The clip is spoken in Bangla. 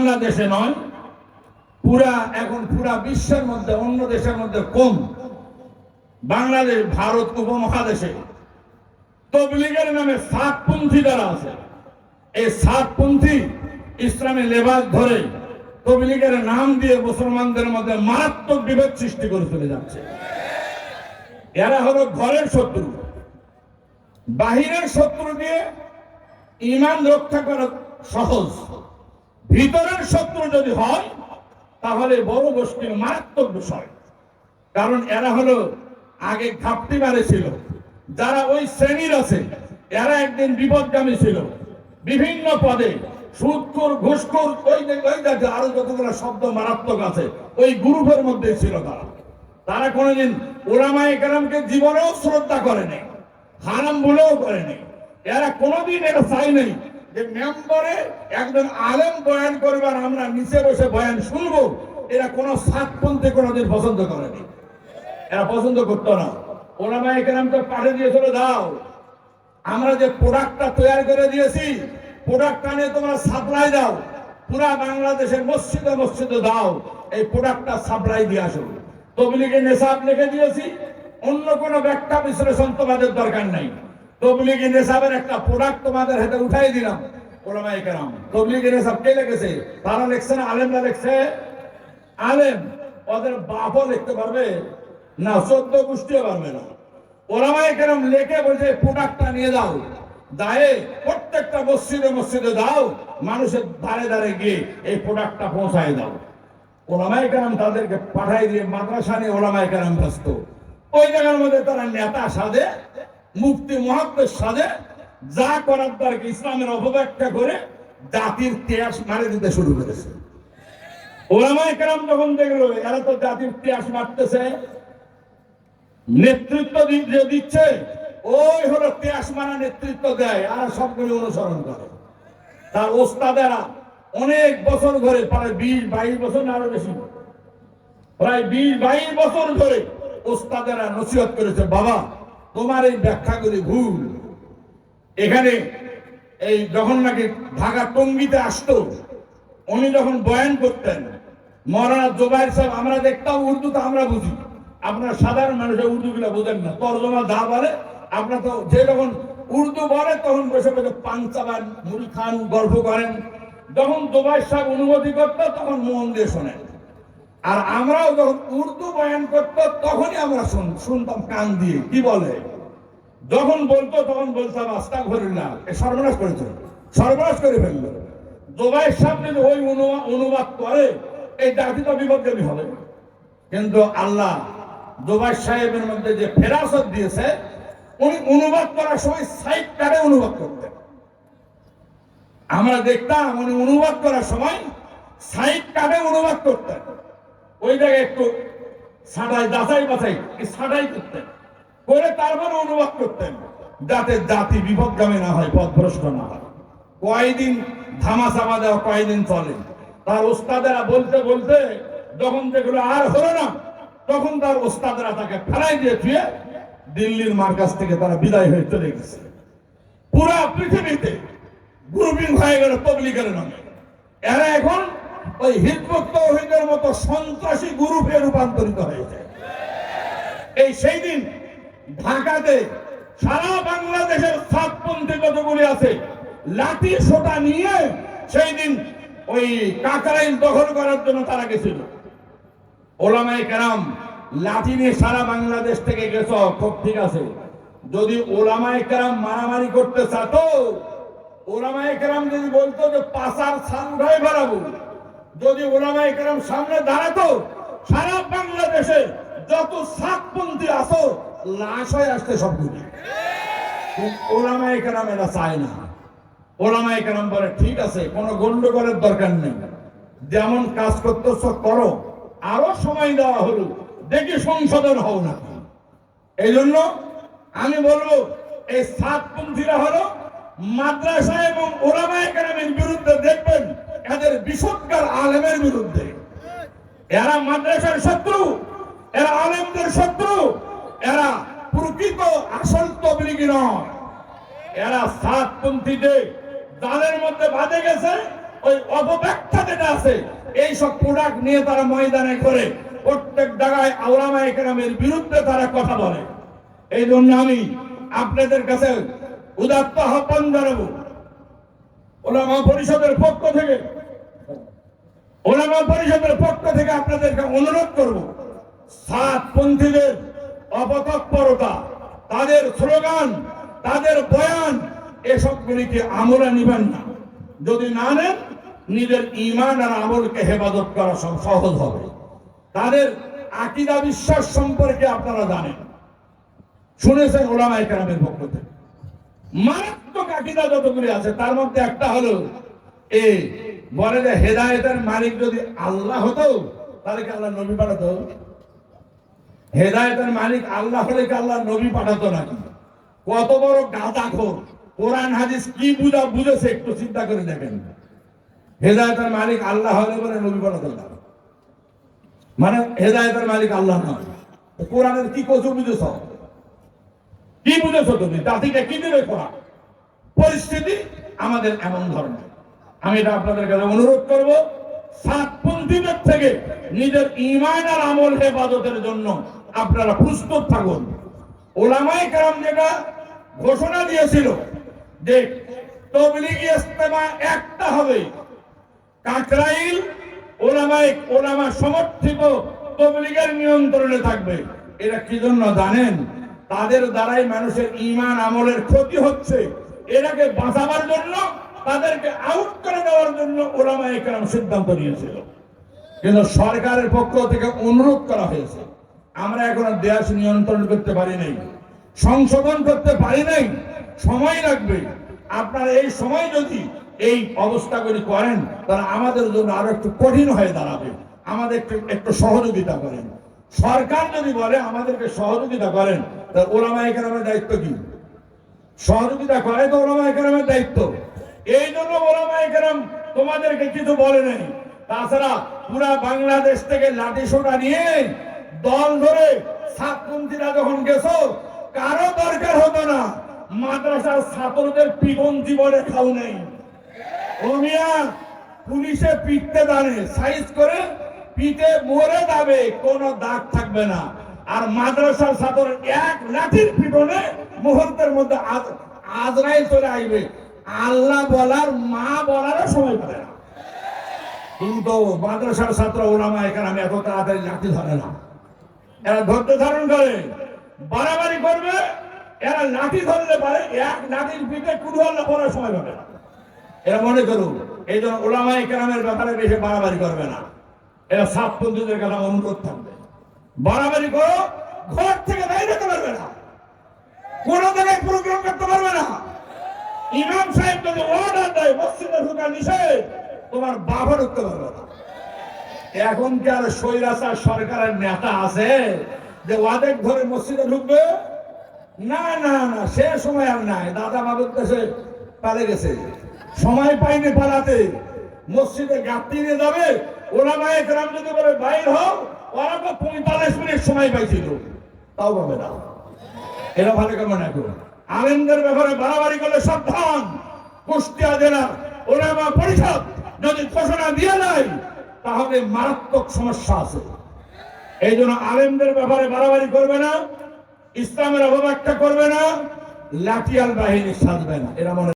বাংলাদেশে নয়, এখন পুরা বিশ্বের মধ্যে অন্য দেশের মধ্যে কম। বাংলাদেশ ভারত উপমহাদেশে তবলিগের নামে সাতপন্থী যারা আছে, এই সাতপন্থী ইসলামী লেবাস ধরে তবলিগের নাম দিয়ে মুসলমানদের মধ্যে মারাত্মক বিভেদ সৃষ্টি করে চলে যাচ্ছে। এরা হলো ঘরের শত্রু। বাহিরের শত্রু দিয়ে ঈমান রক্ষা করা সহজ, ভিতরের শত্রু যদি হয় তাহলে বড় মুশকিল, মারাত্মক বিষয়। কারণ এরা হলো আগে ঘাপটি মারেছিল, যারা ওই শ্রেণীর আছে এরা একদিন বিপদগামী ছিল, বিভিন্ন পদে সুদখোর, ঘুষখোর, ওই আরো যতগুলো শব্দ মারাত্মক আছে ওই গ্রুপের মধ্যে ছিল। তারা কোনোদিন উলামায়ে কেরামকে জীবনেও শ্রদ্ধা করেনি, হারাম বলেও করেনি। এরা কোনোদিন এটা চাই নাই যে মেম্বারে একজন আলেম বয়ান করবার আমরা নিচে বসে বয়ান শুনবো। এরা কোনো সাতপন্থী কোনোদিন পছন্দ করেনি, এরা পছন্দ করতো না। উলামায়ে কেরামকে পাঠিয়ে দিয়েছিল, দাও আমরা যে প্রোডাক্টটা তৈরি করে দিয়েছি, প্রোডাক্টটা নিয়ে তোমরা সাপ্লাই দাও, পুরা বাংলাদেশের মসজিদে মসজিদে দাও, এই প্রোডাক্টটা সাপ্লাই দিয়ে আসো। তবলিগের নেশাব লিখে দিয়েছি, অন্য কোনো ব্যাখ্যা বিশ্লেষণ তোমাদের দরকার নাই। তবলিগি নেশাবের একটা প্রোডাক্ট তোমাদের হাতে উঠাই দিলাম। উলামায়ে কেরাম তবলিগি নেশাব কে লিখেছে? তারা লিখছে না, আলেমরা লিখছে? আলেম ওদের বাপও লিখতে পারবে না, 14 গোষ্ঠীও পারবে না। উলামায়ে কেরাম লিখে বলছে প্রোডাক্টটা নিয়ে যাও, দায়ে প্রত্যেকটা মসজিদে মসজিদে দাও, মানুষের ধারে ধারে গিয়ে এই প্রোডাক্টটা পৌঁছায় দাও। উলামায়ে কেরাম তাদেরকে পাঠাই দিয়ে মাদ্রাসা নিয়ে উলামায়ে কেরাম ব্যস্ত। ওই জায়গার মধ্যে তারা নেতা সাজে, মুফতি মুহাদ্দিস সাজে, যা করার দরকার ইসলামের অপব্যাখ্যা করে জাতির তেজ মারে দিতে শুরু করেছে। উলামায়ে কেরাম যখন দেখলো এরা তো জাতির তেজ মারতেছে, নেতৃত্ব দিচ্ছে, ওই হলো তেজ মারা নেতৃত্ব দেয়, আর সবগুলো অনুসরণ করে। তার ওস্তাদেরা অনেক বছর ধরে, প্রায় 20-22 বছর না আরো বেশি, প্রায় 20-22 বছর ধরে ওস্তাদেরা নসিহত করেছে, বাবা তোমার এই ব্যাখ্যাগুলি ভুল। এখানে এই যখন নাকি ঢাকা টঙ্গীতে আসতো, উনি যখন বয়ান করতেন, মৌলানা জুবাইর সাহেব, আমরা দেখতাম উর্দু তো আমরা বুঝি, আপনার সাধারণ মানুষের উর্দু গুলা বোঝেন না, তর্জমা যা বলে আপনার তো যে যখন উর্দু বলে তখন বসে বসে পান চাবান, মুড়ি খান, গল্প করেন। যখন জুবাইর সাহেব অনুমতি করতো তখন মন দিয়ে শোনেন, আর আমরাও যখন উর্দু বয়ান করতো তখনই আমরা শুনতাম কান দিয়ে, কি বলে। যখন বলতো তখন বলতাম আস্তাগফিরুল্লাহ, সর্বনাশ করেছে, সর্বনাশ করে ফেললো। জুবাইর সাহেব যদি ওই অনুবাদ করে এই জাতি তো বিপদগামী হবে। কিন্তু আল্লাহ জুবাইর সাহেবের মধ্যে যে ফেরাসত দিয়েছে, উনি অনুবাদ করার সময় সাইড কাটে অনুবাদ করতেন। আমরা দেখতাম উনি অনুবাদ করার সময় সাইড কাটে অনুবাদ করতেন, ওই জায়গায় একটু ছাটাই যাচাই বাছাই ছাটাই করতেন, করে তারপরে অনুবাদ করতেন, যাতে জাতি বিপদগামী না হয়, পথভ্রষ্ট না হয়। কয়দিন ধামাচাপা দেওয়া কয়দিন চলে। তার ওস্তাদেরা বলতে বলতে যখন যেগুলো আর হলো না, তখন তার ওস্তাদেরা তাকে ফেলাই দিয়ে ফিরে দিল্লির মার্কাজ থেকে তারা বিদায় হয়ে চলে গেছে। পুরা পৃথিবীতে গ্রুপিং হয়ে গেল তবলিগের নামে। এরা এখন ওই হিজবুত তাওহীদের মতো সন্ত্রাসী গ্রুপে রূপান্তরিত হয়েছে। এই সেই দিন ঢাকাতে সারা বাংলাদেশের সাতপন্থী যতগুলি আছে লাঠি সোটা নিয়ে সেই দিন ওই কাকরাইল দখল করার জন্য তারা গেছিল। ওলামায়ে কেরাম লাঠি নিয়ে সারা বাংলাদেশ থেকে গেছ, খুব ঠিক আছে। যদি ওলামায়ে কেরাম মারামারি করতে চাতো, ওলামায়ে কেরাম যদি বলতো যে পাশার ছান উঠাই বেড়াবো, যদি ওলামায়ে কেরাম সামনে দাঁড়াতো, সারা বাংলাদেশে যত সাতপন্থী আসো লাশ হয়ে আসতে সবগুলি। ওলামায়ে কেরাম এরা চায় না। ওলামায়ে কেরাম বলে ঠিক আছে, কোনো গন্ডগোলের দরকার নেই, যেমন কাজ করতেছ করো, আরো সময় দেওয়া হলো, দেখি সংশোধন হও না। এই জন্য আমি বলবো এই সাতপন্থীরা হলো মাদ্রাসা এবং ওলামায়ে কেরামের বিরুদ্ধে, দেখবেন এদের বিশুদ্ধ আলেমের বিরুদ্ধে। এরা মাদ্রাসার শত্রু, এরা আলেমদের শত্রু, এরা প্রকৃত আসল তবলিগী নয়। এরা সাতপন্থীতে যাদের মধ্যে বাঁধে গেছে, ওই অপব্যাখ্যা যেটা আছে এই সব প্রোডাক্ট নিয়ে তারা ময়দানে করে প্রত্যেক জায়গায় ওলামায়ে কেরামের বিরুদ্ধে তারা কথা বলে। এই জন্য আমি আপনাদের কাছে উদাত্ত আহ্বান জানাবো, ওলামা পরিষদের পক্ষ থেকে আপনাদেরকে অনুরোধ করব, সাতপন্থীদের অপতৎপরতা, তাদের স্লোগান, তাদের বয়ান, এসবগুলিকে আমলে নিবেন না। যদি না নেন, নিজের ঈমান আর আমলকে হেফাজত করা সহজ হবে। তাদের আকীদা বিশ্বাস সম্পর্কে আপনারা জানেন, শুনেছেন ওলামায়ে কেরামের পক্ষ থেকে মারাত্মক আকীদা যতগুলি আছে, তার মধ্যে একটা হলো এই বলে যে হেদায়েতের মালিক যদি আল্লাহ হতো তাহলে কি আল্লাহ নবী পাঠাতো? হেদায়েতের মালিক আল্লাহ হলে কি আল্লাহ নবী পাঠাতো নাকি? কত বড় গাঁজাখোর! কোরআন হাদিস কি বুঝেছে একটু চিন্তা করে দেখেন। হেদায়েতের মালিক আল্লাহ হলে বলে নবী পাঠাতো না, মানে হেদায়েতের মালিক আল্লাহ নয়। কোরআনের কি কচু বুঝেছ? কি বুঝেছো তুমি? জাতিকে কি দেবে কোরআন? পরিস্থিতি আমাদের এমন ধরনের। আমি এটা আপনাদের কাছে অনুরোধ করব, সাতপন্থীদের থেকে নিজের ঈমান আর আমল হেফাজতের জন্য আপনারা প্রস্তুত থাকুন। ওলামায়ে কেরাম যেটা ঘোষণা দিয়েছিল যে তাবলীগী ইজতেমা একটা হবে, কাকরাইল ওলামা সমর্থিত তাবলীগের নিয়ন্ত্রণে থাকবে। এরা কি জন্য জানেন? তাদের দ্বারাই মানুষের ঈমান আমলের ক্ষতি হচ্ছে। এটাকে বাঁচাবার জন্য, তাদেরকে আউট করে দেওয়ার জন্য ওলামায়ে কেরাম সিদ্ধান্ত নিয়েছিল। কিন্তু সরকারের পক্ষ থেকে অনুরোধ করা হয়েছে, আমরা এখনো দেশ নিয়ন্ত্রণ করতে পারি নাই, সংশোধন করতে পারি নাই, সময় লাগবে। আপনারা এই সময় যদি এই অবস্থাগুলি করেন, তাহলে আমাদের জন্য আরো একটু কঠিন হয়ে দাঁড়াবে। আমাদের একটু সহযোগিতা করেন। সরকার যদি বলে আমাদেরকে সহযোগিতা করেন, তাহলে ওলামায়ে কেরামের দায়িত্ব কি? সহযোগিতা করে তো ওলামায়ে কেরামের দায়িত্ব। এই জন্য ওলামায়ে কেরাম তোমাদেরকে কিছু বলে নাই। তাছাড়া পুরা বাংলাদেশ থেকে লাঠি সোটা নিয়ে দল ধরে সাতপন্থীরা যখন গেছো, কারো দরকার হতো না মাদ্রাসার ছাত্রদের পিটন জীবনে খাও নেই। ও মিয়া, পুলিশে পিটতে জানে, সাইজ করে পিঠে মরে যাবে, কোনো দাগ থাকবে না। আর মাদ্রাসার ছাত্র এক লাঠির পিটনে মুহূর্তের মধ্যে আজরাইল চলে আসবে। আল্লাহ বলার, মা বলারও সময় পাবে না। কিন্তু মাদ্রাসার ছাত্র ওলামায়ে কেরাম এত তাড়াতাড়ি লাঠি ধরে না। এরা ধৈর্য ধারণ করে, বাড়াবাড়ি করবে। এরা লাঠি ধরলে পারে, এক লাঠির পিঠে কুড়ুয়াল্লা পড়ার সময় পাবে না। এরা মনে করুন, এই জন্য ওলামায়ে কেরামের ব্যাপারে বেশি বাড়াবাড়ি করবে না। এরা সাতপন্থীদের কথা অনুরোধ থাকবে, বাড়াবাড়ি করো, ঘর থেকে বাইরে যেতে পারবে না, কোন জায়গায় প্রোগ্রাম করতে পারবে না। ইমাম সাহেব যদি অর্ডার দেয় মসজিদে ঢোকা নিষেধ, তোমার বাবা ঢুকতে পারবে না। এখন কি আর স্বৈরাচার সরকারের নেতা আছে যে ওয়াদেক ধরে মসজিদে ঢুকবে? না না না, সে সময় আর নাই। দাদা বাবুর কাছে পালে গেছে, সময় পাইনি পালাতে। মসজিদে গাঁথনি নিয়ে যাবে, ওলামায়ে কেরাম যদি বলে বাইর হও, ওরা তো 45 মিনিট সময় পাইছিল, তাও পাবে না। এরা ভালো কেমন এখন আলেমদের ব্যাপারে বাড়াবাড়ি করলে সাবধান। কুষ্টিয়া জেলার ওলামা পরিষদ যদি ঘোষণা দিয়ে নাই, তাহলে মারাত্মক সমস্যা আছে। এই জন্য আলেমদের ব্যাপারে বাড়াবাড়ি করবে না, ইসলামের অবব্যাখ্যা করবে না, লাঠিয়াল বাহিনী সাজবে না। এরা মনে